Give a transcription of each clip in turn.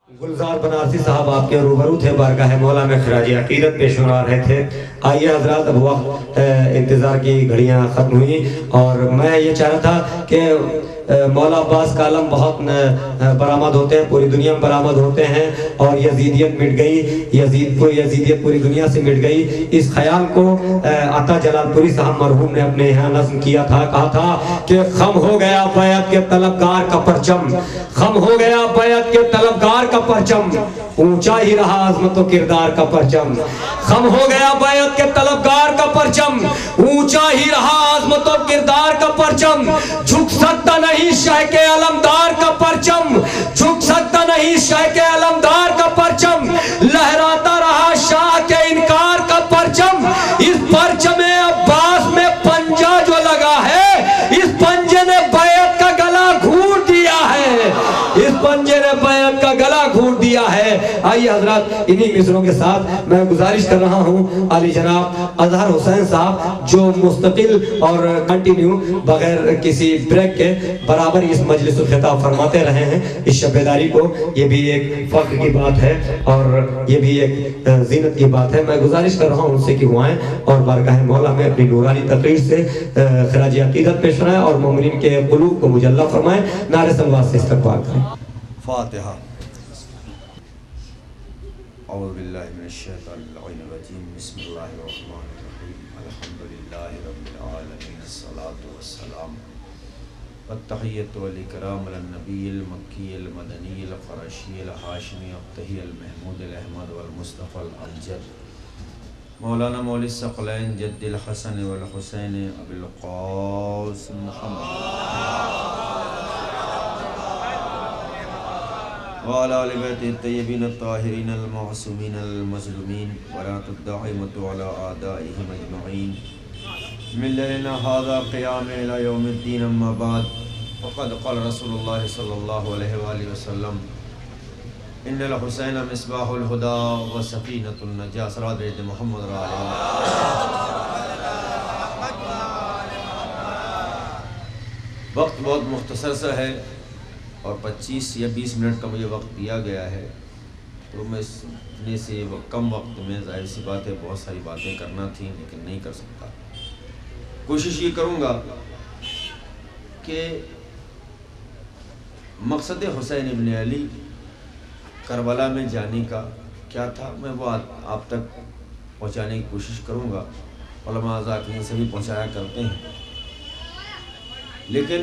گلزار بنارسی صاحب آپ کے روبرو تھے، بارگاہ مولا میں خراج عقیدت پیش فرما رہے تھے۔ آئیے حضرات، اب وقت انتظار کی گھڑیاں ختم ہوئی اور میں یہ چاہ رہا تھا کہ مولا عباس کا علم بہت برآمد ہوتے ہیں، پوری دنیا میں برآمد ہوتے ہیں، اور یزیدیت مٹ گئی، یزیدیت پوری دنیا سے مٹ گئی۔ اس خیال کو عطا جلال پوری صاحب مرحوم نے اپنے یہاں نظم کیا تھا، کہا تھا کہ خم ہو گیا بیعت کے طلبگار کا پرچم، خم ہو گیا بیعت کے طلبگار کا پرچم، اونچا ہی رہا عظمت و کردار کا پرچم، خم ہو گیا بیعت کے طلبگار کا پرچم، اونچا ہی رہا عظمت و کردار کا پرچم، جھک سکتا نہیں شہ کے علمدار کا پرچم، جھک سکتا نہیں شہ کے علمدار کا پرچم، لہراتا رہا شاہ کے انکار کا پرچم، اس پرچم عباس میں پنجہ جو لگا ہے، اس پنجے نے بیعت کا گلا گھونٹ دیا ہے، اس پنجے نے بیعت کا گلا گھونٹ دیا ہے۔ آئیے حضرات، انہی مصروں کے ساتھ میں گزارش کر رہا ہوں علی جناب اظہر حسین صاحب، جو مستقل اور کنٹینیو بغیر کسی بریک کے برابر اس مجلس الخطاب فرماتے رہے ہیں۔ اس شب بیداری کو یہ بھی ایک فخر کی بات ہے اور یہ بھی ایک زینت کی بات ہے۔ میں گزارش کر رہا ہوں ان سے کہ وہ آئیں اور بارگاہ مولا میں اپنی نورانی تقریر سے خراج عقیدت پیش فرمائیں اور مومنین کے قلوب کو مجلہ فرمائیں۔ نعرہ صلوات سے استقبال کریں۔ فاتحہ۔ اعوذ باللہ من الشیطان الرجیم، بسم اللہ الرحمن الرحیم، الحمدللہ رب العالمین، الصلاة والسلام والتحیۃ والاکرام علی النبی المکی المدنی القرشی الہاشمی الطہی المحمود الاحمد والمصطفی الامجد، مولانا مولی الثقلین جد الحسن والحسین ابی القاسم محمد وعلى آل بیت الطیبین الطاہرین المعصومین المظلومین ورات الدائمۃ علی اعدائهم اجمعین من لیلنا هذا قیام الى یوم الدین، اما بعد فقد قال رسول اللہ صلی اللہ علیہ وآلہ وسلم ان الحسین مصباح الہدی و سفینۃ النجاۃ، صلوات بھیج دیں محمد وقت بہت مختصر سا ہے اور 25 یا 20 منٹ کا مجھے وقت دیا گیا ہے، تو میں اتنے سے کم وقت میں ظاہر سی بات ہے بہت ساری باتیں کرنا تھیں لیکن نہیں کر سکتا۔ کوشش یہ کروں گا کہ مقصد حسین ابن علی کربلا میں جانے کا کیا تھا میں وہ آپ تک پہنچانے کی کوشش کروں گا۔ علماء ذاکرین سے بھی پہنچایا کرتے ہیں، لیکن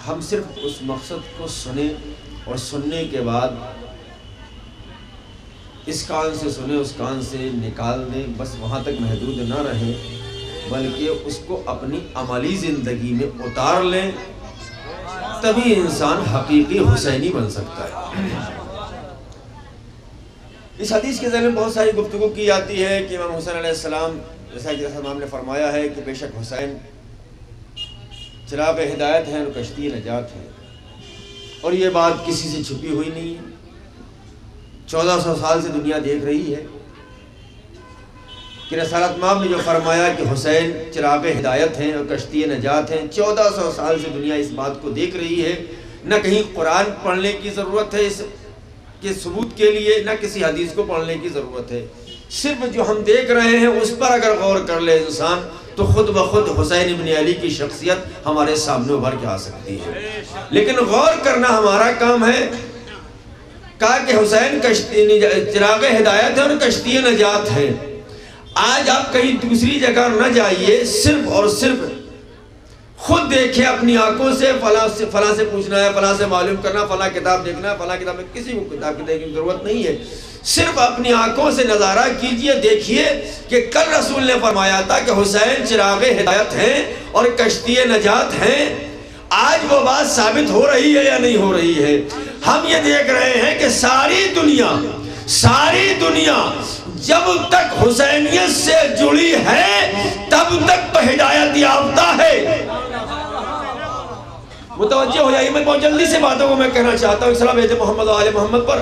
ہم صرف اس مقصد کو سنیں اور سننے کے بعد اس کان سے سنیں اس کان سے نکال دیں، بس وہاں تک محدود نہ رہیں بلکہ اس کو اپنی عملی زندگی میں اتار لیں، تبھی انسان حقیقی حسینی بن سکتا ہے۔ اس حدیث کے ذریعے بہت ساری گفتگو کی جاتی ہے کہ امام حسین علیہ السلام، جیسا کہ امام نے فرمایا ہے کہ بے شک حسین چراغ ہدایت ہیں اور کشتی نجات ہے، اور یہ بات کسی سے چھپی ہوئی نہیں ہے، 1400 سال سے دنیا دیکھ رہی ہے کہ رسالت مآب نے جو فرمایا کہ حسین چراغ ہدایت ہیں اور کشتی نجات ہیں، 1400 سال سے دنیا اس بات کو دیکھ رہی ہے۔ نہ کہیں قرآن پڑھنے کی ضرورت ہے اس کے ثبوت کے لیے، نہ کسی حدیث کو پڑھنے کی ضرورت ہے، صرف جو ہم دیکھ رہے ہیں اس پر اگر غور کر لے انسان تو خود بخود حسین ابن علی کی شخصیت ہمارے سامنے ابھر کے آ سکتی ہے۔ لیکن غور کرنا ہمارا کام ہے۔ کہا کہ حسین چراغ ہدایت ہے اور کشتی نجات ہے۔ آج آپ کہیں دوسری جگہ نہ جائیے، صرف اور صرف خود دیکھیں اپنی آنکھوں سے، فلاں سے پوچھنا ہے، فلاں سے معلوم کرنا، فلاں کتاب دیکھنا ہے، فلاں کتاب میں کسی کو کتاب کی دیکھنے کی ضرورت نہیں ہے، صرف اپنی آنکھوں سے نظارہ کیجئے، دیکھیے کہ کل رسول نے فرمایا تھا کہ حسین چراغ ہدایت ہیں اور کشتی نجات ہیں۔ آج وہ بات ثابت ہو رہی ہے یا نہیں ہو رہی ہے؟ ہم یہ دیکھ رہے ہیں کہ ساری دنیا جب تک حسینیت سے جڑی ہے تب تک تو ہدایت یافتہ ہے۔ متوجہ ہو جائیے، میں بہت جلدی سے باتوں کو میں کہنا چاہتا ہوں۔ سلام بیت محمد و آل محمد پر۔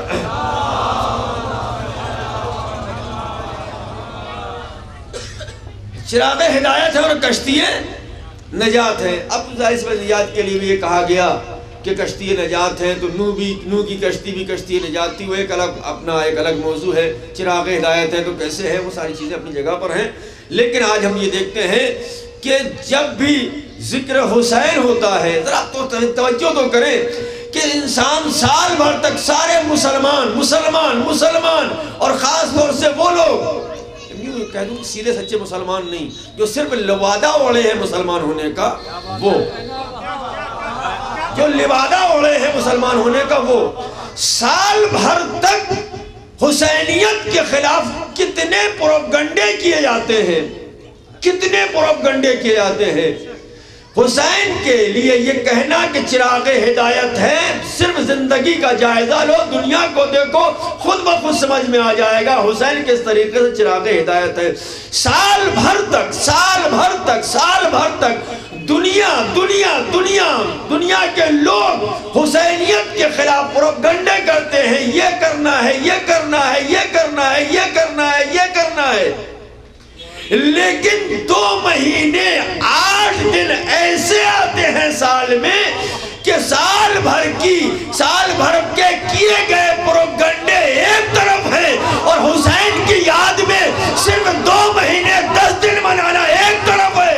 چراغ ہدایت ہے اور کشتی نجات ہے۔ اب ظاہر اس نجات کے لیے بھی یہ کہا گیا کہ کشتی نجات ہے تو نو کی کشتی بھی کشتی نجات تھی، وہ ایک الگ موضوع ہے. چراغ ہدایت ہے تو کیسے ہے، وہ ساری چیزیں اپنی جگہ پر ہیں. لیکن آج ہم یہ دیکھتے ہیں کہ جب بھی ذکر حسین ہوتا ہے، ذرا تو توجہ تو کریں کہ انسان سال بھر تک سارے مسلمان اور خاص طور سے وہ لوگ کہہ دوں سیدھے سچے مسلمان نہیں، جو صرف لبادہ اوڑے ہیں مسلمان ہونے کا، وہ جو لبادہ اوڑے ہیں مسلمان ہونے کا، وہ سال بھر تک حسینیت کے خلاف کتنے پروپگنڈے کیے جاتے ہیں. حسین کے لیے یہ کہنا کہ چراغ ہدایت ہے، صرف زندگی کا جائزہ لو، دنیا کو دیکھو، خود بخود سمجھ میں آ جائے گا حسین کس طریقے سے چراغ ہدایت ہے. سال بھر تک دنیا کے لوگ حسینیت کے خلاف پروپگنڈے کرتے ہیں، یہ کرنا ہے. لیکن 2 مہینے 8 دن ایسے آتے ہیں سال میں کہ سال بھر کے کیے گئے پروپگنڈے ایک طرف ہیں اور حسین کی یاد میں صرف 2 مہینے 10 دن منانا ایک طرف ہے.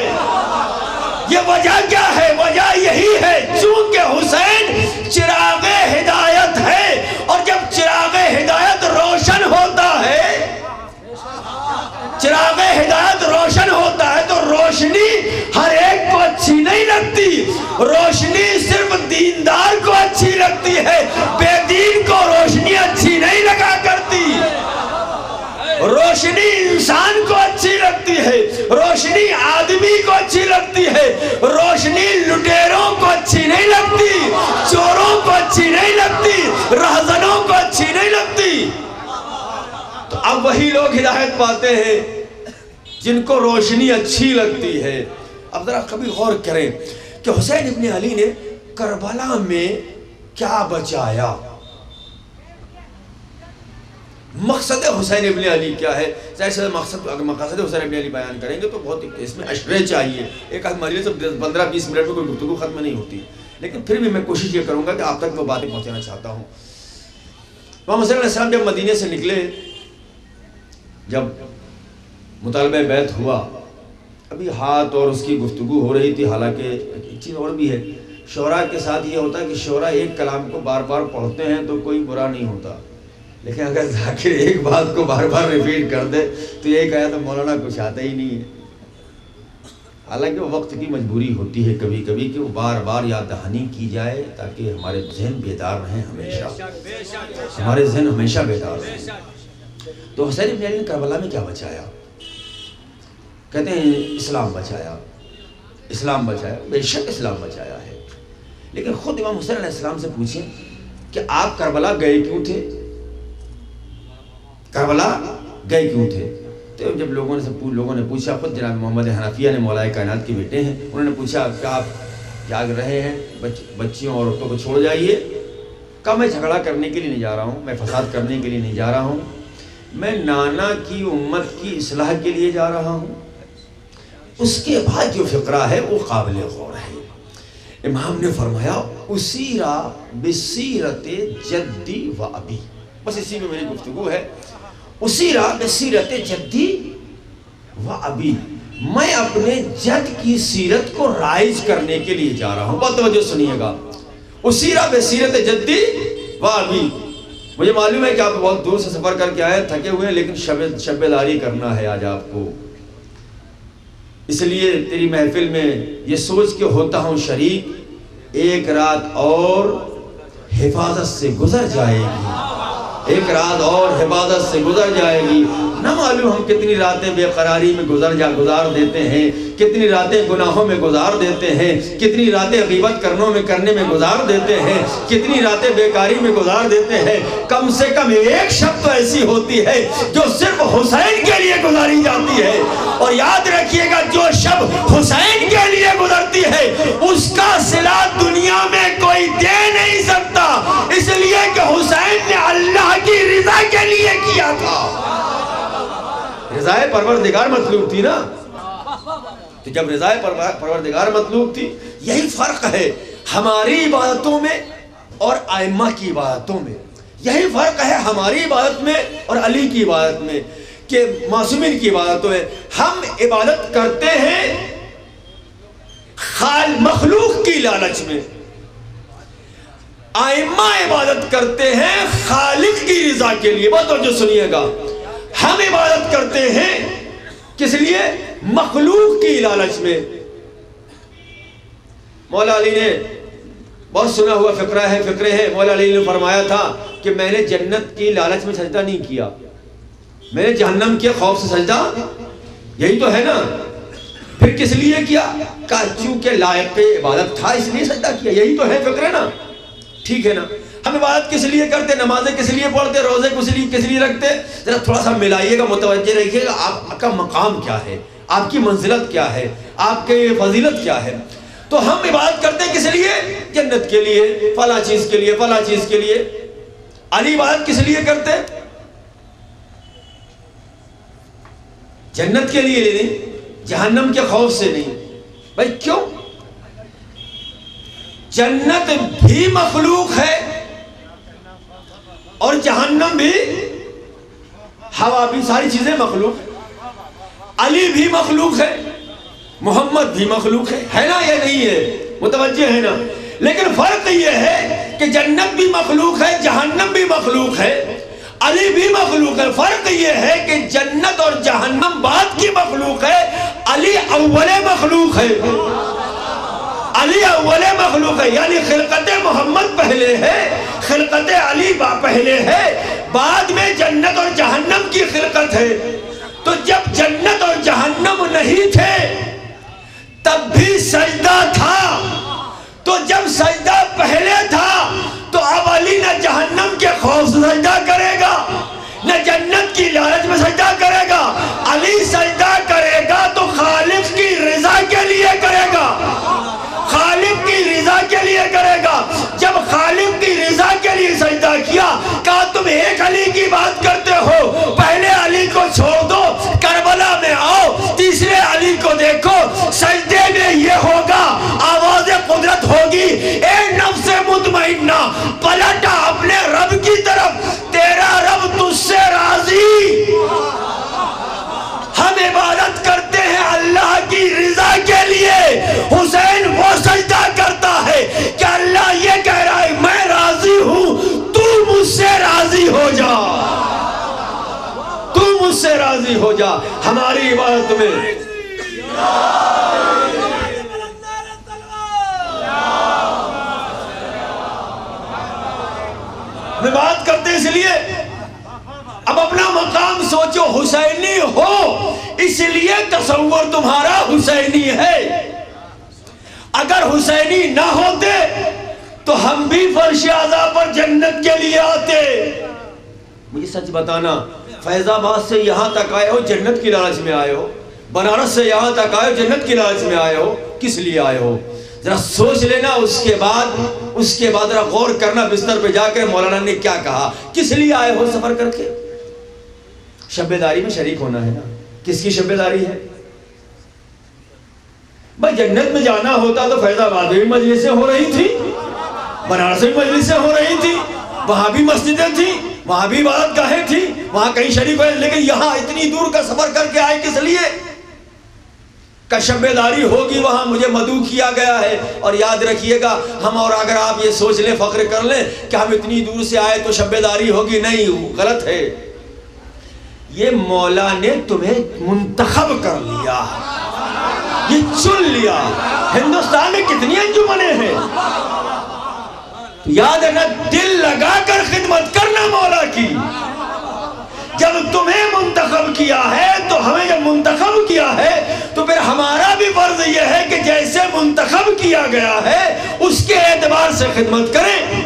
یہ وجہ کیا ہے؟ وجہ یہی ہے چونکہ حسین چراغ ہدایت ہے، اور جب چراغ ہدایت روشن ہوتا ہے تو روشنی ہر ایک کو اچھی نہیں لگتی. روشنی صرف دیندار کو اچھی لگتی ہے، بے دین کو روشنی اچھی نہیں لگا کرتی. روشنی انسان کو اچھی لگتی ہے، روشنی آدمی کو اچھی لگتی ہے، روشنی لٹیروں کو اچھی نہیں لگتی، چوروں کو اچھی نہیں لگتی، رہزنوں کو اچھی نہیں لگتی. تو اب وہی لوگ ہدایت پاتے ہیں جن کو روشنی اچھی لگتی ہے. اب ذرا کبھی غور کریں کہ حسین ابن علی نے کربلا میں کیا بچایا، مقصد حسین ابن علی کیا ہے. ظاہر سے مقصد حسین ابن علی بیان کریں گے تو بہت اس میں اشرے چاہیے، ایک آدھ مجلس سے 15-20 منٹ میں کوئی گفتگو ختم نہیں ہوتی. لیکن پھر بھی میں کوشش یہ کروں گا کہ آپ تک وہ باتیں پہنچانا چاہتا ہوں. امام حسین علیہ السلام جب مدینے سے نکلے، جب مطالبہ بیعت ہوا، ابھی ہاتھ اور اس کی گفتگو ہو رہی تھی. حالانکہ ایک چیز اور بھی ہے، شعراء کے ساتھ یہ ہوتا ہے کہ شعراء ایک کلام کو بار بار پڑھتے ہیں تو کوئی برا نہیں ہوتا، لیکن اگر ذاکر ایک بات کو بار بار ریپیٹ کر دے تو یہ کہا تو مولانا کچھ آتا ہی نہیں ہے. حالانکہ وہ وقت کی مجبوری ہوتی ہے کبھی کبھی کہ وہ بار بار یاد دہانی کی جائے تاکہ ہمارے ذہن بیدار رہیں، ہمارے ذہن ہمیشہ بیدار رہیں. تو حسین ابن علی نے کربلا میں کیا بچایا؟ کہتے ہیں اسلام بچایا. بے شک اسلام بچایا ہے، لیکن خود امام حسین علیہ السلام سے پوچھیں کہ آپ کربلا گئے کیوں تھے؟ تو جب لوگوں نے پوچھا، خود جناب محمد حنفیہ نے مولا کائنات کے بیٹے ہیں، انہوں نے پوچھا کہ آپ جاگ رہے ہیں، بچیوں اور عورتوں کو چھوڑ جائیے. کہا میں جھگڑا کرنے کے لیے نہیں جا رہا ہوں، میں فساد کرنے کے لیے نہیں جا رہا ہوں، میں نانا کی امت کی اصلاح کے لیے جا رہا ہوں. اس کے بعد جو فقرہ ہے وہ قابل غور ہے. امام نے فرمایا اسیرا بسیرت جدی و ابی، بس اسی میں میری گفتگو ہے. اسیرا بسیرت جدی و ابی، میں اپنے جد کی سیرت کو رائج کرنے کے لیے جا رہا ہوں. بہت توجہ سنیے گا. اسیرا بسیرت جدی و ابی، مجھے معلوم ہے کہ آپ بہت دور سے سفر کر کے آئے، تھکے ہوئے ہیں، لیکن شب داری کرنا ہے آج آپ کو. اس لیے تیری محفل میں یہ سوچ کے ہوتا ہوں شریک، ایک رات اور حفاظت سے گزر جائے گی. نہ معلوم ہم کتنی راتیں بے قراری میں گزار دیتے ہیں، کتنی راتیں گناہوں میں گزار دیتے ہیں، کتنی راتیں غیبت کرنے میں گزار دیتے ہیں، کتنی راتیں بیکاری میں گزار دیتے ہیں. کم سے کم ایک شب تو ایسی ہوتی ہے جو صرف حسین کے لیے گزاری جاتی ہے. اور یاد رکھیے گا، جو شب حسین کے لیے گزرتی ہے اس کا صلہ دنیا میں کوئی دے نہیں سکتا، اس لیے کہ حسین نے اللہ کی رضا کے لیے کیا تھا. رضائے پروردگار مطلوب تھی نا. تو جب رضائے پروردگار مطلوب تھی، یہی فرق ہے. ہماری عبادتوں میں اور ائمہ کی عبادتوں میں یہی فرق ہے، ہماری عبادت میں اور علی کی عبادت میں کہ معصومین کی عبادتوں میں ہم عبادت کرتے ہیں مخلوق کی لالچ میں، ائمہ عبادت کرتے ہیں خالق کی رضا کے لیے۔ بہت توجہ سنیے گا، ہم عبادت کرتے ہیں کس لیے؟ مخلوق کی لالچ میں۔ مولا علی نے بہت سنا ہوا فقرے ہے، مولا علی نے فرمایا تھا کہ میں نے جنت کی لالچ میں سجدہ نہیں کیا، میں نے جہنم کے خوف سے سجدہ، یہی تو ہے نا، پھر کس لیے کیا؟ کہ چونکہ لائق عبادت تھا اس لیے سجدہ کیا، یہی تو ہے فقرے نا، ٹھیک ہے نا۔ ہم عبادت کس لیے کرتے، نمازیں کس لیے پڑھتے، روزے کس لیے رکھتے؟ ذرا تھوڑا سا ملائیے گا، متوجہ رکھیے گا آپ کا مقام کیا ہے، آپ کی منزلت کیا ہے، آپ کی فضیلت کیا ہے۔ تو ہم عبادت کرتے کس لیے؟ جنت کے لیے، فلاں چیز کے لیے، فلاں چیز کے لیے۔ علی عبادت کس لیے کرتے؟ جنت کے لیے نہیں، جہنم کے خوف سے نہیں۔ بھائی کیوں؟ جنت بھی مخلوق ہے اور جہنم بھی، ہوا بھی، ساری چیزیں مخلوق۔ علی بھی مخلوق ہے، محمد بھی مخلوق ہے نا، یہ نہیں ہے، متوجہ ہے نا۔ لیکن فرق یہ ہے کہ جنت بھی مخلوق ہے، جہنم بھی مخلوق ہے، علی بھی مخلوق ہے۔ فرق یہ ہے کہ جنت اور جہنم بعد کی مخلوق ہے، علی اول مخلوق ہے، علی اول مخلوق ہے، یعنی خلقت محمد پہلے ہے، خلقت علی پہلے ہے، بعد میں جنت اور جہنم کی خلقت ہے۔ تو جب جنت اور جہنم نہیں تھے تب بھی سجدہ تھا، تو جب سجدہ پہلے تھا تو اب علی نہ جہنم کے خوف سے سجدہ کرے گا نہ جنت کی لالچ میں سجدہ کرے گا۔ علی سجدہ کرے گا تو خالق کی رضا کے لیے کرے گا، خالق کی رضا کے لیے کرے گا۔ جب خالق کی رضا کے لیے سجدہ کیا، کہا تم ایک علی کی بات کرتے ہو، پہلے علی کو چھوڑ دو، کربلا میں آؤ، تیسرے علی کو دیکھو۔ سجدے میں یہ ہوگا، آواز قدرت ہوگی، اے نفس مطمئنہ پلٹا اپنے رب کی طرف، تیرا رب تجھ سے راضی۔ ہم عبادت کرتے ہیں اللہ کی رضا کے لیے۔ حسین وہ سجدہ کرتا ہے کہ اللہ یہ کہہ رہا ہے میں راضی ہوں، تو مجھ سے راضی ہو جا، تو مجھ سے راضی ہو جا۔ ہماری عبادت میں میں بات کرتے اس لیے اب اپنا مقام سوچو، حسینی ہو اس لیے تصور تمہارا حسینی ہے۔ اگر حسینی نہ ہوتے تو ہم بھی فرش اعضا پر جنت کے لیے آتے۔ مجھے سچ بتانا، فیض آباد سے یہاں تک آئے ہو جنت کی لالچ میں آئے ہو، بنارس سے یہاں تک آئے ہو جنت کی لالچ میں آئے ہو، کس لیے آئے ہو؟ ذرا سوچ لینا، اس کے بعد ذرا غور کرنا، بستر پہ جا کر مولانا نے کیا کہا، کس لیے آئے ہو سفر کر کے؟ شب داری میں شریک ہونا ہے نا۔ کس کی شب داری ہے؟ بھائی جنت میں جانا ہوتا تو فیض آباد میں بھی مجلسیں ہو رہی تھی، بنارس میں مجلسیں ہو رہی تھی، وہاں بھی مسجدیں تھیں، وہاں بھی عبادت گاہیں تھیں، وہاں کہیں شریک ہوئے، لیکن یہاں اتنی دور کا سفر کر کے آئے کس لیے؟ کہ شب داری ہوگی، وہاں مجھے مدعو کیا گیا ہے۔ اور یاد رکھیے گا، ہم اور اگر آپ یہ سوچ لیں، فخر کر لیں کہ ہم اتنی دور سے آئے تو شب داری ہوگی، نہیں، غلط ہے۔ یہ مولا نے تمہیں منتخب کر لیا، یہ چن لیا۔ ہندوستان میں کتنی انجمنیں ہیں، یاد ہے نا، دل لگا کر خدمت کرنا مولا کی۔ جب تمہیں منتخب کیا ہے تو ہمیں جب منتخب کیا ہے تو پھر ہمارا بھی فرض یہ ہے کہ جیسے منتخب کیا گیا ہے اس کے اعتبار سے خدمت کریں۔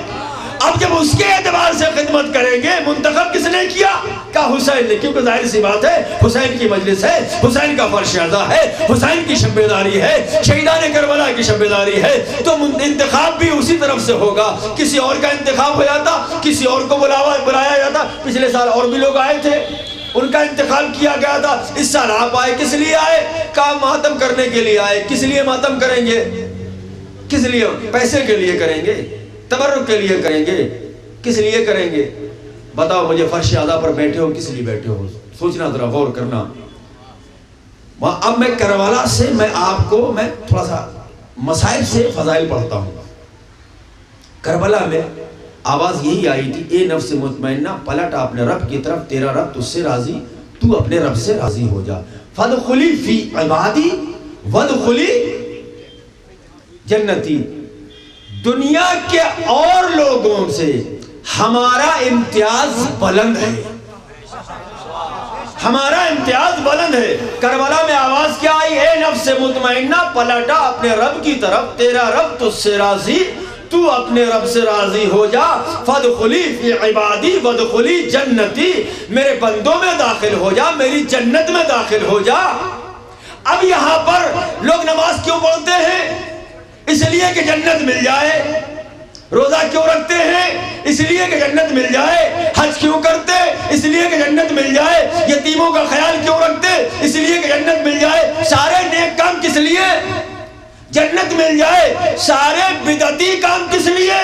اب جب اس کے اعتبار سے خدمت کریں گے، منتخب کس نے کیا؟ کہا حسین نے، کیونکہ ظاہر سی بات ہے حسین کی مجلس ہے، حسین کا فرش اعضا ہے، حسین کی شب داری ہے، شہیدان کربلا کی شب داری ہے، تو انتخاب بھی اسی طرف سے ہوگا۔ کسی اور کا انتخاب ہو جاتا، کسی اور کو بلایا جاتا۔ پچھلے سال اور بھی لوگ آئے تھے، ان کا انتخاب کیا گیا تھا، اس سال آپ آئے، کس لیے آئے؟ کہا ماتم کرنے کے لیے آئے۔ کس لیے ماتم کریں گے؟ کس لیے؟ پیسے کے لیے کریں گے، تبرک کے لیے کریں گے، کس لیے کریں گے؟ بتاؤ مجھے، فرش اعلیٰ پر بیٹھے ہو کس لیے بیٹھے ہو؟ سوچنا ذرا، غور کرنا۔ اب میں کربلا سے میں تھوڑا سا مسائل سے فضائل پڑھتا ہوں۔ کربلا میں آواز یہی آئی تھی، اے نفس مطمئنہ پلٹ اپنے رب کی طرف، تیرا رب تجھ سے راضی، تو اپنے رب سے راضی ہو جا۔ فادخلی فی عبادی وادخلی جنتی۔ دنیا کے اور لوگوں سے ہمارا امتیاز بلند ہے، ہمارا امتیاز بلند ہے۔ کربلا میں آواز کیا آئی؟ اے نفس مطمئنہ پلٹا اپنے رب کی طرف، تیرا رب تجھ سے راضی، تو اپنے رب سے راضی ہو جا۔ فادخلی فی عبادی وادخلی جنتی، میرے بندوں میں داخل ہو جا، میری جنت میں داخل ہو جا۔ اب یہاں پر لوگ نماز کیوں پڑھتے ہیں؟ اس لیے کہ جنت مل جائے۔ روزہ کیوں رکھتے ہیں؟ اس لیے کہ جنت مل جائے۔ حج کیوں کرتے؟ اس لیے کہ جنت مل جائے۔ یتیموں کا خیال کیوں رکھتے؟ اس لیے کہ جنت مل جائے۔ سارے نیک کام کس لیے؟ جنت مل جائے۔ سارے بدعتی کام کس لیے؟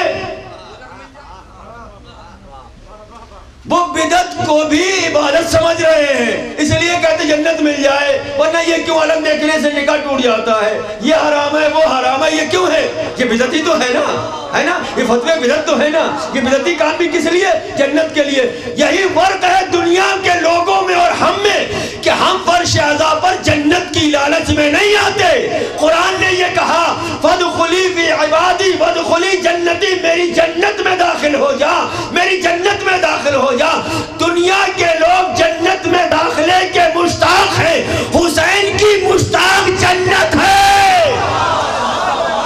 وہ بدعت کو بھی عبادت سمجھ رہے ہیں، اس لیے کہتے جنت مل جائے۔ ورنہ یہ کیوں علم دیکھنے سے نکاح ٹوٹ جاتا ہے، یہ حرام ہے وہ حرام ہے، یہ کیوں ہے؟ یہ بدعتی تو ہے نا، یہ فتوے بدعت تو ہے نا۔ یہ بدعتی کام بھی کس لیے؟ جنت کے لیے۔ یہی فرق ہے دنیا کے لوگوں میں اور ہم میں، کہ ہم فرش اعلیٰ پر جنت کی لالچ میں نہیں آتے۔ قرآن نے یہ کہا فادخلی فی عبادی وادخلی جنتی، میری جنت میں داخل ہو جا، میری جنت میں داخل ہو جا۔ دنیا کے لوگ جنت میں داخلے کے مشتاق ہیں، حسین کی مشتاق جنت ہے۔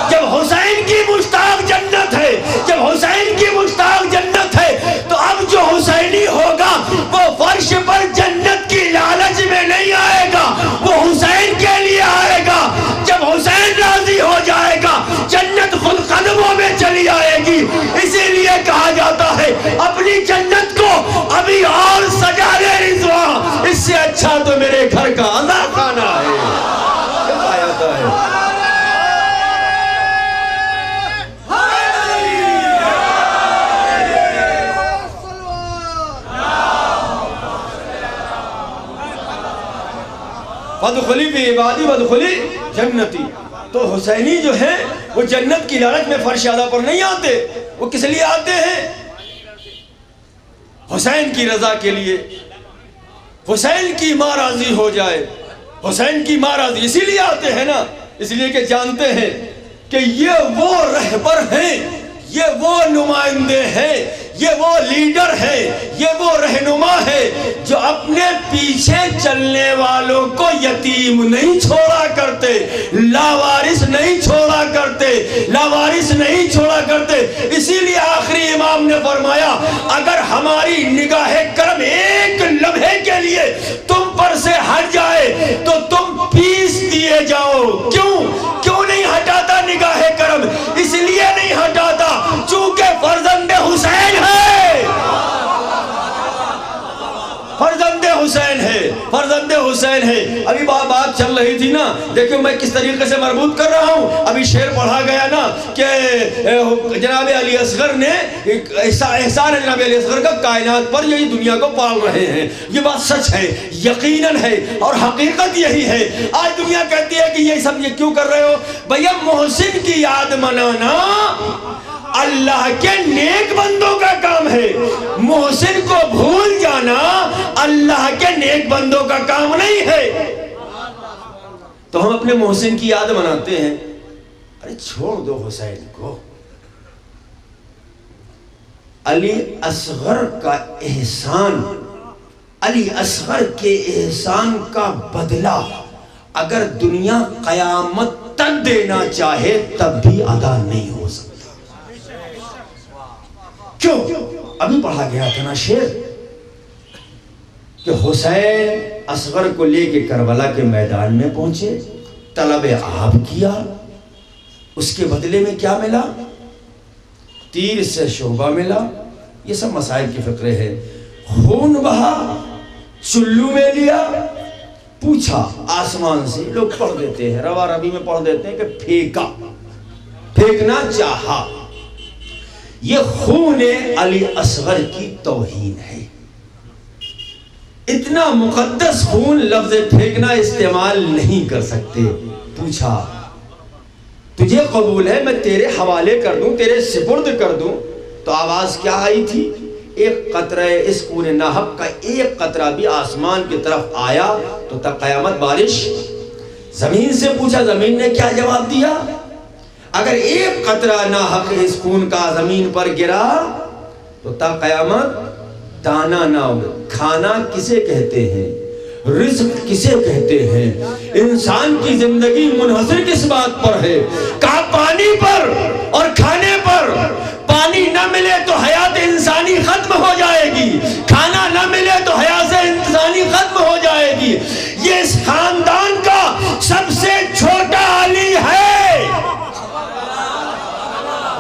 جب حسین کی مشتاق جنت ہے، جب حسین کی مشتاق جنت ہے، تو اب جو حسینی ہوگا وہ فرش پر جنت کی لالچ میں نہیں آئے گا، وہ حسین کے لیے آئے گا۔ جب حسین راضی ہو جائے گا، جنت خود قدموں میں چلی آئے گی۔ اسی لیے کہا جاتا ہے اپنی جنت کو ابھی اور سجا لے رضوان، اس سے اچھا تو میرے گھر کا عزا خانہ ہے۔ کہا جاتا ہے وادخلی فی عبادی وادخلی جنتی۔ تو حسینی جو ہیں وہ جنت کی لالچ میں فرش اعلیٰ پر نہیں آتے، وہ کس لیے آتے ہیں؟ حسین کی رضا کے لیے، حسین کی ماں راضی ہو جائے، حسین کی ماں راضی، اسی لیے آتے ہیں نا، اس لیے کہ جانتے ہیں کہ یہ وہ رہبر ہیں، یہ وہ نمائندے ہیں، یہ وہ لیڈر ہے، یہ وہ رہنما ہے جو اپنے پیچھے چلنے والوں کو یتیم نہیں چھوڑا کرتے، لاوارث نہیں چھوڑا کرتے، لاوارث نہیں چھوڑا کرتے۔ اسی لیے آخری امام نے فرمایا اگر ہماری نگاہ کرم ایک لمحے کے لیے تم پر سے ہٹ جائے تو تم پیس دیے جاؤ۔ کیوں نہیں ہٹاتا نگاہ کرم؟ اس لیے نہیں ہٹاتا چونکہ فرزند حسین ہے، فرزند حسین ہے، فرزند حسین ہے۔ ابھی بات چل رہی تھی نا، دیکھو میں کس طریقے سے مربوط کر رہا ہوں۔ ابھی شعر پڑھا گیا نا کہ جناب علی اصغر نے، احسان ہے جناب علی اصغر کا کائنات پر، یہی دنیا کو پال رہے ہیں۔ یہ بات سچ ہے، یقیناً ہے، اور حقیقت یہی ہے۔ آج دنیا کہتی ہے کہ یہ سب یہ کیوں کر رہے ہو؟ بھیا محسن کی یاد منانا اللہ کے نیک بندوں کا کام ہے، محسن کو بھول جانا اللہ کے نیک بندوں کا کام نہیں ہے۔ تو ہم اپنے محسن کی یاد مناتے ہیں، ارے چھوڑ دو حسین کو۔ علی اصغر کا احسان، علی اصغر کے احسان کا بدلہ اگر دنیا قیامت تک دینا چاہے تب بھی ادا نہیں ہو سکتا۔ کیوں؟ ابھی پڑھا گیا تھا نا شعر کہ حسین اصغر کو لے کے کربلا کے میدان میں پہنچے، طلب آب کیا، اس کے بدلے میں کیا ملا؟ تیر سے شعبہ ملا۔ یہ سب مسائل کی فقرے ہیں۔ خون بہا، چلو میں لیا، پوچھا آسمان سے، لوگ پڑھ دیتے ہیں، روا ربی میں پڑھ دیتے ہیں کہ پھینکا، پھینکنا چاہا. یہ خون علی اصغر کی توہین ہے. اتنا مقدس خون لفظ پھینکنا استعمال نہیں کر سکتے. پوچھا تجھے قبول ہے میں تیرے حوالے کر دوں, تیرے سپرد کر دوں؟ تو آواز کیا آئی تھی؟ ایک قطرہ اس خون ناحق کا ایک قطرہ بھی آسمان کی طرف آیا تو تا قیامت بارش. زمین سے پوچھا, زمین نے کیا جواب دیا؟ اگر ایک قطرہ ناحق اس خون کا زمین پر گرا تو تا قیامت دانا نہ ہو. کھانا کسے کہتے ہیں؟ رزق کسے کہتے ہیں؟ انسان کی زندگی منحصر کس بات پر ہے؟ کہا پانی پر اور کھانے پر. پانی نہ ملے تو حیات انسانی ختم ہو جائے گی, کھانا نہ ملے تو حیات انسانی ختم ہو جائے گی. یہ اس خاندان کا سب سے چھوٹا علی ہے.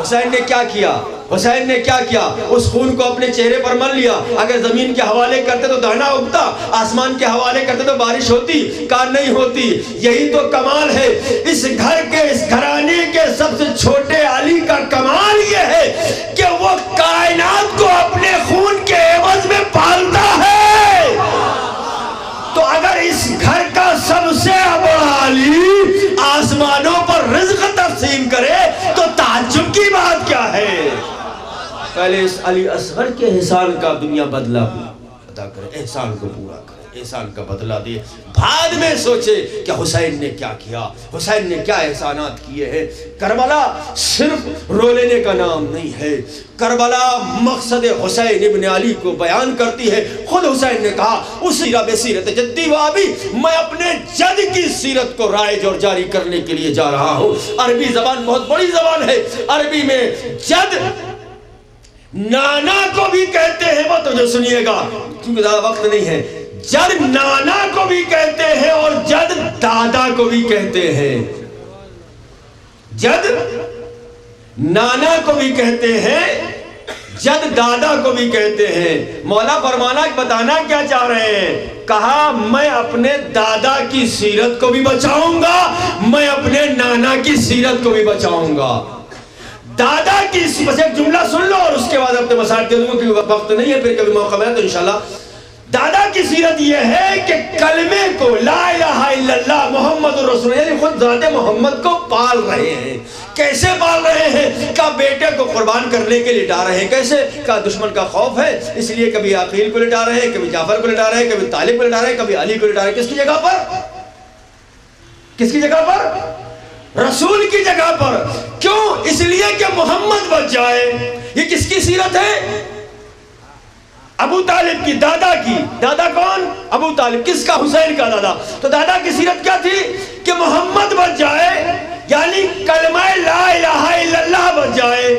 حسین نے کیا کیا؟ حسین نے کیا کیا؟ اس خون کو اپنے چہرے پر مل لیا. اگر زمین کے حوالے کرتے تو دانا اگتا, آسمان کے حوالے کرتے تو بارش ہوتی, کار نہیں ہوتی. یہی تو کمال ہے اس گھر کے, اس گھرانے کے سب سے چھوٹے علی کا. کمال یہ ہے کہ وہ کائنات کو اپنے خون کے عوض میں پالتا ہے. تو اگر اس گھر کا سب سے بڑا علی آسمانوں پر رزق تقسیم کرے تو تعجب کی بات کیا ہے؟ پہلے اس علی اصغر کے احسان کا دنیا بدلہ ادا کرے, احسان کو پورا کرے, احسان کا بدلہ دے. بعد میں سوچے کہ حسین نے کیا کیا, حسین نے کیا احسانات کیے ہیں. کربلا صرف رو لینے کا نام نہیں ہے. کربلا مقصد حسین ابن علی کو بیان کرتی ہے. خود حسین نے کہا اسی رب سیرت جدی وابی, میں اپنے جد کی سیرت کو رائج اور جاری کرنے کے لیے جا رہا ہوں. عربی زبان بہت بڑی زبان ہے. عربی میں جد نانا کو بھی کہتے ہیں, وہ تو جو سنیے گا کیونکہ زیادہ وقت نہیں ہے. جد نانا کو بھی کہتے ہیں اور جد دادا کو بھی کہتے ہیں. جد نانا کو بھی کہتے ہیں, جد دادا کو بھی کہتے ہیں. مولا فرمانا بتانا کیا چاہ رہے ہیں؟ کہا میں اپنے دادا کی سیرت کو بھی بچاؤں گا, میں اپنے نانا کی سیرت کو بھی بچاؤں گا. دادا کی بس ایک جملہ سن لو اور اس کے بعد اپنے مسائل دے دوں گا کیونکہ وقت نہیں ہے, پھر کبھی موقع ملا تو انشاءاللہ. دادا کی سیرت یہ ہے کہ کلمے کو لا الہ الا اللہ محمد رسول اللہ, یعنی خود ذات محمد کو پال رہے ہیں. کیسے پال رہے ہیں؟ کہا بیٹے کو قربان کرنے کے لٹا رہے ہیں. کیسے؟ کہا دشمن کا خوف ہے اس لیے کبھی عقیل کو لٹا رہے ہیں, کبھی جعفر کو لٹا رہے ہیں, کبھی طالب کو لٹا رہے ہیں, کبھی علی کو لٹا رہے ہیں. کس کی جگہ پر؟ کس کی جگہ پر؟ رسول کی جگہ پر. کیوں؟ اس لیے کہ محمد بچ جائے. یہ کس کی سیرت ہے؟ ابو طالب کی, دادا کی. دادا کون؟ ابو طالب. کس کا؟ حسین کا دادا. تو دادا کی سیرت کیا تھی؟ کہ محمد بچ جائے, یعنی کلمہ لا الہ الا اللہ بچ جائے.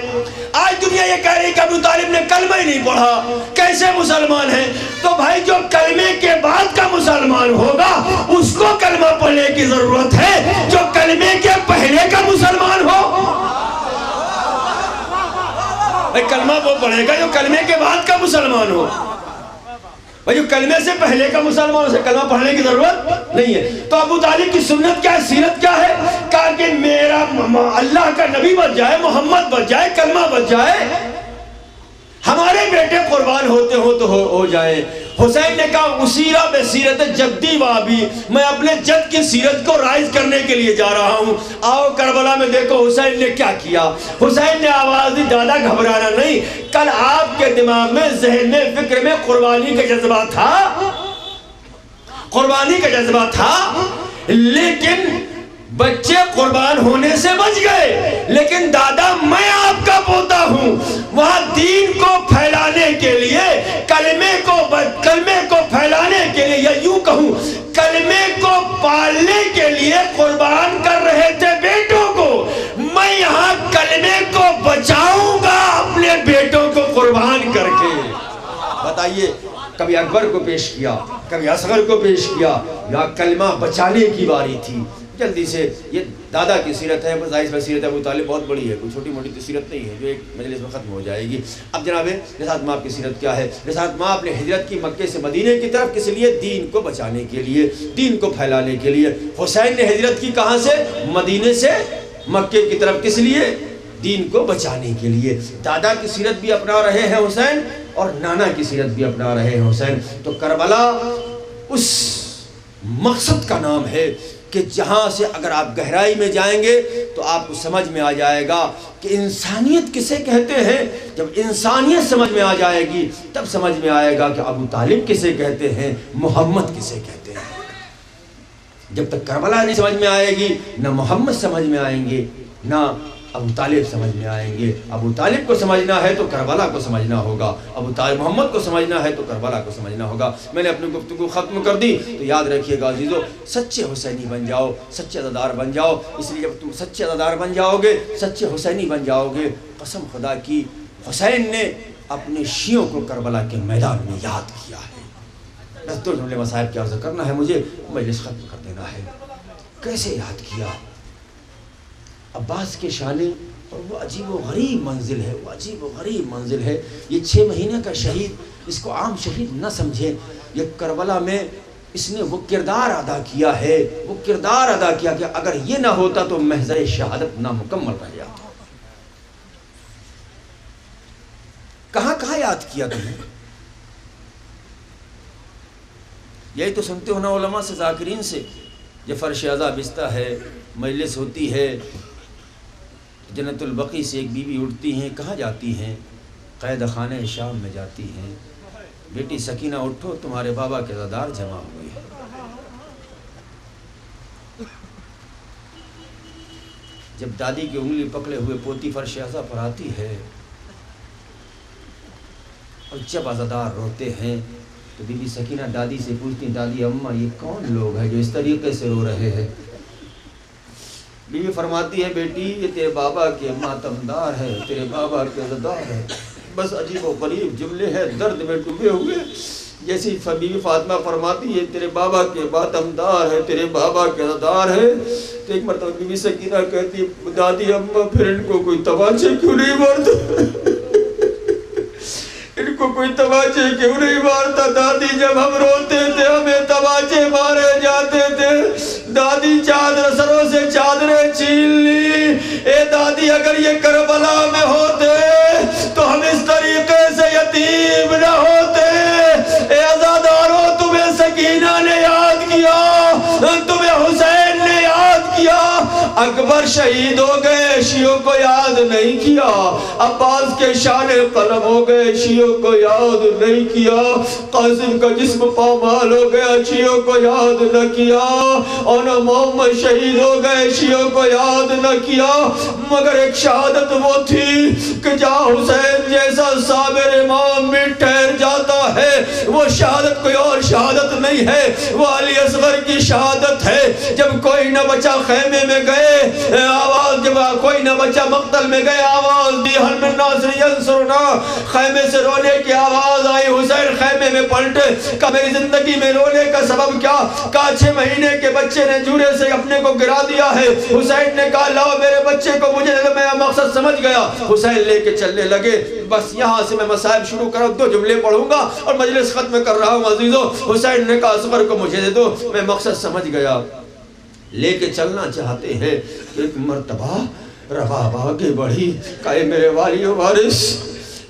آج دنیا یہ کہہ رہی کہ ابو طالب نے کلمہ ہی نہیں پڑھا, کیسے مسلمان ہیں؟ تو بھائی جو کلمے کے بعد کا مسلمان ہوگا اس کو کلمہ پڑھنے کی ضرورت ہے, جو کلمے کے پہلے کا مسلمان ہو. کلمہ وہ پڑھے گا جو کلمے کے بعد کا مسلمان ہو. جو کلمے سے پہلے کا مسلمان, اسے کلمہ پڑھنے کی ضرورت نہیں ہے. تو ابو طالب کی سنت کیا ہے, سیرت کیا ہے؟ کہا کہ میرا اللہ کا نبی بچ جائے, محمد بچ جائے, کلمہ بچ جائے, ہمارے بیٹے قربان ہوتے ہو تو ہو جائے. حسین نے کہا اسیرہ بے سیرت جدی وابی, میں اپنے جد کی سیرت کو رائج کرنے کے لیے جا رہا ہوں. آؤ کربلا میں دیکھو حسین نے کیا کیا. حسین نے آواز دی, دادا گھبرانا نہیں. کل آپ کے دماغ میں, ذہن میں, فکر میں قربانی کا جذبہ تھا, قربانی کا جذبہ تھا, لیکن بچے قربان ہونے سے بچ گئے. لیکن دادا میں آپ کا پوتا ہوں, وہاں دین کو پھیلانے کے لیے, کلمے کو پھیلانے کے لیے, یا یوں کہوں کلمے کو پالنے کے لیے قربان کر رہے تھے بیٹوں کو. میں یہاں کلمے کو بچاؤں گا اپنے بیٹوں کو قربان کر کے. بتائیے, کبھی اکبر کو پیش کیا, کبھی اصغر کو پیش کیا, یا کلمہ بچانے کی باری تھی. جلدی سے یہ دادا کی سیرت ہے, ظاہر سی سیرت ابو طالب بہت بڑی ہے, کوئی چھوٹی موٹی سیرت نہیں ہے جو ایک مجلس میں ختم ہو جائے گی. اب جناب رسالت مآب کی سیرت کیا ہے؟ رسالت مآب نے ہجرت کی مکے سے مدینے کی طرف, کس لیے؟ دین کو بچانے کے لیے, دین کو پھیلانے کے لیے. حسین نے ہجرت کی کہاں سے؟ مدینے سے مکے کی طرف, کس لیے؟ دین کو بچانے کے لیے۔ دادا کی سیرت بھی اپنا رہے ہیں حسین اور نانا کی سیرت بھی اپنا رہے ہیں حسین۔ تو کربلا اس مقصد کا نام ہے کہ جہاں سے اگر آپ گہرائی میں جائیں گے تو آپ کو سمجھ میں آ جائے گا کہ انسانیت کسے کہتے ہیں۔ جب انسانیت سمجھ میں آ جائے گی تب سمجھ میں آئے گا کہ ابو طالب کسے کہتے ہیں، محمد کسے کہتے ہیں۔ جب تک کربلا نہیں سمجھ میں آئے گی نہ محمد سمجھ میں آئیں گے نہ ابو طالب سمجھ میں آئیں گے۔ ابو طالب کو سمجھنا ہے تو کربلا کو سمجھنا ہوگا، ابو طالب محمد کو سمجھنا ہے تو کربلا کو سمجھنا ہوگا۔ میں نے اپنی گفتگو ختم کر دی تو یاد رکھیے گا عزیزو، سچے حسینی بن جاؤ، سچے عزادار بن جاؤ۔ اس لیے جب تم سچے عزادار بن جاؤ گے، سچے حسینی بن جاؤ گے، قسم خدا کی حسین نے اپنے شیعوں کو کربلا کے میدان میں یاد کیا ہے۔ بس دو جملے مصائب کی عرض کرنا ہے مجھے، مجلس ختم کر دینا ہے۔ کیسے یاد کیا؟ عباس کے شانے، اور وہ عجیب و غریب منزل ہے، وہ عجیب و غریب منزل ہے۔ یہ 6 مہینے کا شہید، اس کو عام شہید نہ سمجھیں، یہ کربلا میں اس نے وہ کردار ادا کیا ہے، وہ کردار ادا کیا کہ اگر یہ نہ ہوتا تو محضر شہادت نامکمل رہ جاتا۔ کہاں کہاں یاد کیا تم نے؟ یہی تو سنتے ہو نا علماء سے، ذاکرین سے، جب فرش عزا بستہ ہے، مجلس ہوتی ہے، جنت البقیع سے ایک بیوی اٹھتی ہیں، کہاں جاتی ہیں؟ قید خانہ شام میں جاتی ہیں۔ بیٹی سکینہ اٹھو، تمہارے بابا کے عزادار جمع ہوئے ہیں۔ جب دادی کی انگلی پکڑے ہوئے پوتی فرش عزا پر آتی ہے اور جب عزادار روتے ہیں تو بی بی سکینہ دادی سے پوچھتی، دادی اماں یہ کون لوگ ہیں جو اس طریقے سے رو رہے ہیں؟ بی بی فرماتی ہے، بیٹی یہ تیرے بابا کے ماتمدار ہے، تیرے بابا کے عزادار ہے۔ بس عجیب و غریب جملے ہیں، درد میں ڈوبے ہوئے۔ جیسی بی بی فاطمہ فرماتی ہے تیرے بابا کے ماتمدار ہے، تیرے بابا کے عزادار ہے، تو ایک مرتبہ بی بی سکینہ کہتی ہے، دادی اماں پھر ان کو کوئی تماچے کیوں نہیں مارتا؟ ان کو کوئی تماچے کیوں نہیں مارتا؟ دادی جب ہم روتے تھے ہمیں تماچے مارے جاتے تھے۔ دادی چادر سروں سے چادریں چھین لی۔ اے دادی اگر یہ کربلا میں ہوتے تو ہم اس طریقے سے یتیم نہ ہوتے۔ اے عزادارو، تمہیں سکینہ نے یاد کیا، تمہیں حسین نے یاد کیا۔ اکبر شہید ہو گئے، شیعوں کو یاد نہیں کیا۔ عباس کے شان قلم ہو گئے، شیعوں کو یاد نہیں کیا۔ قاسم کا جسم پامال ہو گیا، شیعوں کو یاد نہ کیا۔ اور محمد شہید ہو گئے، شیعوں کو یاد نہ کیا۔ مگر ایک شہادت وہ تھی کہ جہاں حسین جیسا صابر امام بھی ٹھہر جاتا ہے، وہ شہادت کوئی اور شہادت نہیں ہے، وہ علی اصغر کی شہادت ہے۔ جب کوئی نہ بچا خیمے میں گئے آواز، جب کوئی نہ بچا مقتل میں گئے آواز دی، حل من ناصر ینصرنا، خیمے سے رونے کی آواز آئی۔ حسین خیمے میں پلٹے، کہا میری زندگی میں رونے کا سبب کیا؟ کہا 6 مہینے کے بچے نے جوڑے سے اپنے کو گرا دیا ہے۔ حسین نے کہا لاؤ میرے بچے کو مجھے، میں مقصد سمجھ گیا۔ حسین لے کے چلنے لگے۔ بس یہاں سے میں مصائب شروع کروں، 2 جملے پڑھوں گا اور مجلس ختم کر رہا ہوں عزیزو۔ حسین نے کہا اصغر کو مجھے دے دو، میں مقصد سمجھ گیا۔ لے کے چلنا چاہتے ہیں، ایک مرتبہ رباب آگے بڑھی، کہا اے میرے والی و وارث،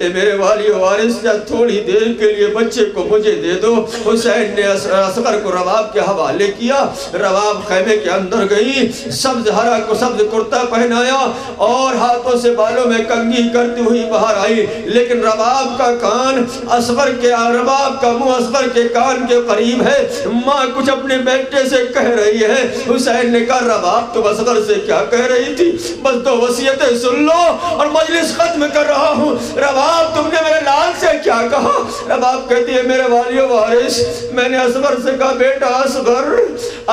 اے میرے والی و وارث، تھوڑی دیر کے لیے بچے کو مجھے دے دو۔ حسین نے اصغر کو رباب کے حوالے کیا۔ رباب خیمے کے اندر گئی، سبز ہرا کو سبز کرتا پہنایا اور ہاتھوں سے بالوں میں کنگھی کرتی ہوئی باہر آئی۔ لیکن رباب کا کان اصغر کے، رباب کا منہ اصغر کے کان کے قریب ہے۔ ماں کچھ اپنے بیٹے سے کہہ رہی ہے۔ حسین نے کہا رباب تم اصغر سے کیا کہہ رہی تھی؟ بس 2 وصیتیں سن لو اور مجلس ختم کر رہا ہوں۔ رباب تم نے میرے لال سے کیا کہا؟ رباب کہتی ہے میرے والی و وارث، میں نے اصغر سے کہا بیٹا اصغر،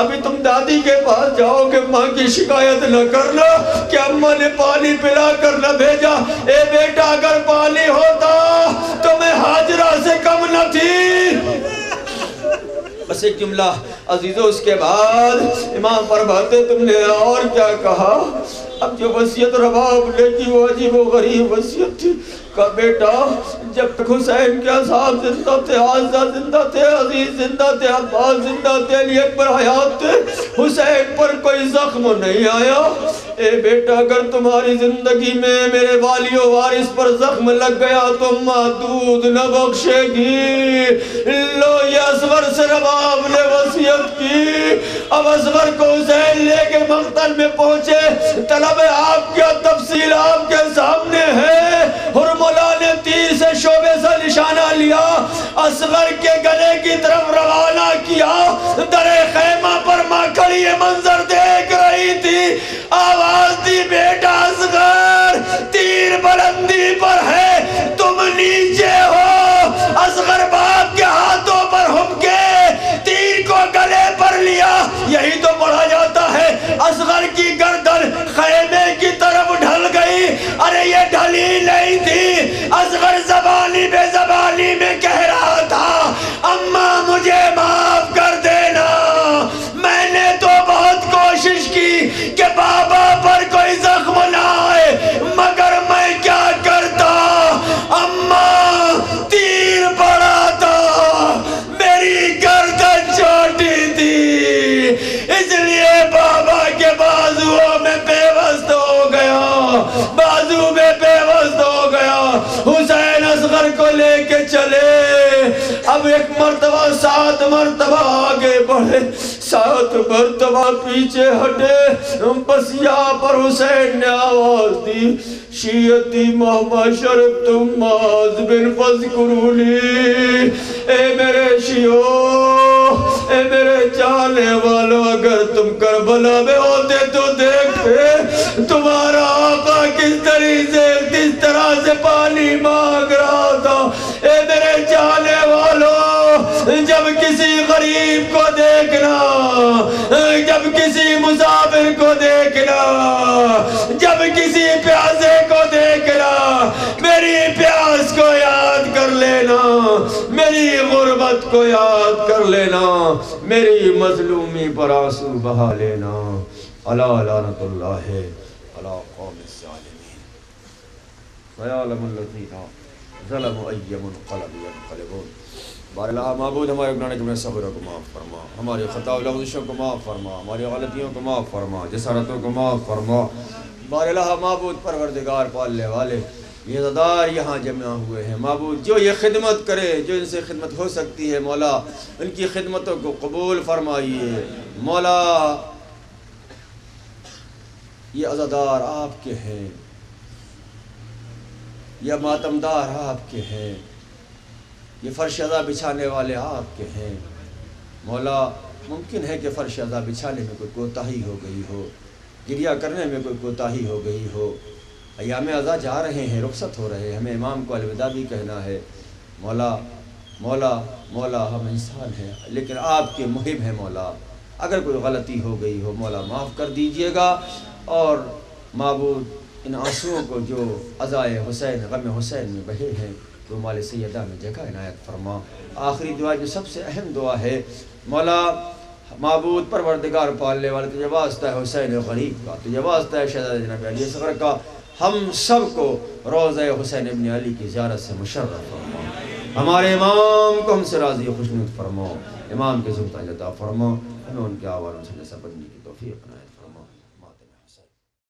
ابھی تم دادی کے پاس جاؤ گے، ماں کی شکایت نہ کرنا کہ اماں نے پانی پلا کر نہ بھیجا۔ اے بیٹا اگر پانی ہوتا تو میں حاجرہ سے کم نہ تھی۔ بس ایک جملہ عزیزو، اس کے بعد امام فرماتے تم نے اور کیا کہا؟ اب جو وصیت رباب نے کی وہ عجیب و غریب وصیت تھی کہ بیٹا جب تک حسین کے اصحاب زندہ تھے، آزا زندہ تھے، عزیز زندہ تھے، عباس زندہ تھے، علی اکبر حیات تھے، حسین پر کوئی زخم نہیں آیا۔ اے بیٹا اگر تمہاری زندگی میں میرے والی و وارث پر زخم لگ گیا تو محدود نہ بخشے گی۔ لو یہ اصغر سے رباب نے وصیت کی۔ اب اصغر کو حسین لے کے مقتل میں پہنچے، طلب آپ کیا تفصیل آپ کے سامنے ہے۔ حرملا نے تیر سے شعبے سے نشانہ لیا، اصغر کے گلے کی طرف روانہ کیا۔ در خیمہ پر ماں کھڑی یہ منظر دیکھ رہی تھی، آواز دی بیٹا اصغر تیر بلندی پر ہے، تم نیچے ہو۔ اصغر باپ کے ہاتھوں پر ہمکے تیر کو گلے پر لیا۔ یہی تو پڑھا جاتا ہے اصغر کی گردن خیمے کی طرف ڈھل گئی۔ ارے یہ ڈھلی نہیں تھی، اصغر زبانی بے زبانی میں کہہ رہا تھا اماں مجھے معاف کر دینا، میں نے تو بہت کوشش کی کہ بابا پر کوئی زخم نہ آئے، مگر میں کیا کرتا، اماں تیر پڑا تھا، میری گردن چھوٹی تھی، اس لیے بابا کے بازوؤں میں پیوست ہو گیا، بازو میں پیوست ہو گیا۔ حسین اصغر کو لے کے چلے، اب ایک مرتبہ 7 مرتبہ آگے بڑھے، 7 مرتبہ پیچھے ہٹے، بس یہاں پر حسین نے آواز دی شیعتی محمد شرف تم معاذ بن فذکرونی، اے میرے شیعو، اے میرے جانے والو، اگر تم کربلا میں ہوتے تو دیکھتے تمہارا آقا کس طرح سے پانی مانگ رہا تھا۔ اے میرے جانے والو، جب کسی غریب کو دیکھنا، جب کسی مسافر کو دیکھنا، جب کسی پیاسے کو دیکھنا، میری پیاس کو یاد کر لینا، میری غربت کو یاد کر لینا، میری مظلومی پر آنسو بہا لینا۔ الا لعنت اللہ علی قوم الظالمین ویعلم الذین ظلموا ای منقلب ینقلبون۔ بار اللہ معبود ہمارے گناہ کے صغیروں کو معاف فرما، ہماری خطا و لغزشوں کو معاف فرما، ہماری غلطیوں کو معاف فرما، جسارتوں کو معاف فرما۔ بار اللہ معبود پروردگار پالنے والے یہ عزادار یہاں جمع ہوئے ہیں، معبود جو یہ خدمت کرے، جو ان سے خدمت ہو سکتی ہے، مولا ان کی خدمتوں کو قبول فرمائیے۔ مولا یہ عزادار آپ کے ہیں، یہ ماتمدار آپ کے ہیں، یہ فرش عزا بچھانے والے آپ کے ہیں۔ مولا ممکن ہے کہ فرش عزا بچھانے میں کوئی کوتاہی ہو گئی ہو، گریہ کرنے میں کوئی کوتاہی ہو گئی ہو، ایام عزا جا رہے ہیں، رخصت ہو رہے ہیں، ہمیں امام کو الوداع بھی کہنا ہے۔ مولا مولا مولا ہم انسان ہیں لیکن آپ کے محب ہیں مولا، اگر کوئی غلطی ہو گئی ہو مولا معاف کر دیجئے گا، اور معبود ان آنسوؤں کو جو عزائے حسین غم حسین میں بہے ہیں تو مال سیدہ میں جگہ عنایت فرما۔ آخری دعا جو سب سے اہم دعا ہے مولا معبود پروردگار پالنے والے، تجھے واسطہ ہے حسین غریب کا، تجھے واسطہ ہے شہزادہ جناب علی اصغر کا، ہم سب کو روضہ حسین ابن علی کی زیارت سے مشرف فرما۔ ہمارے امام کو ہم سے راضی و خوشنود فرما، امام کے ذوق عطا فرما، ہمیں ان کے آواروں سے نسب بننے کی توفیق عنایت فرما۔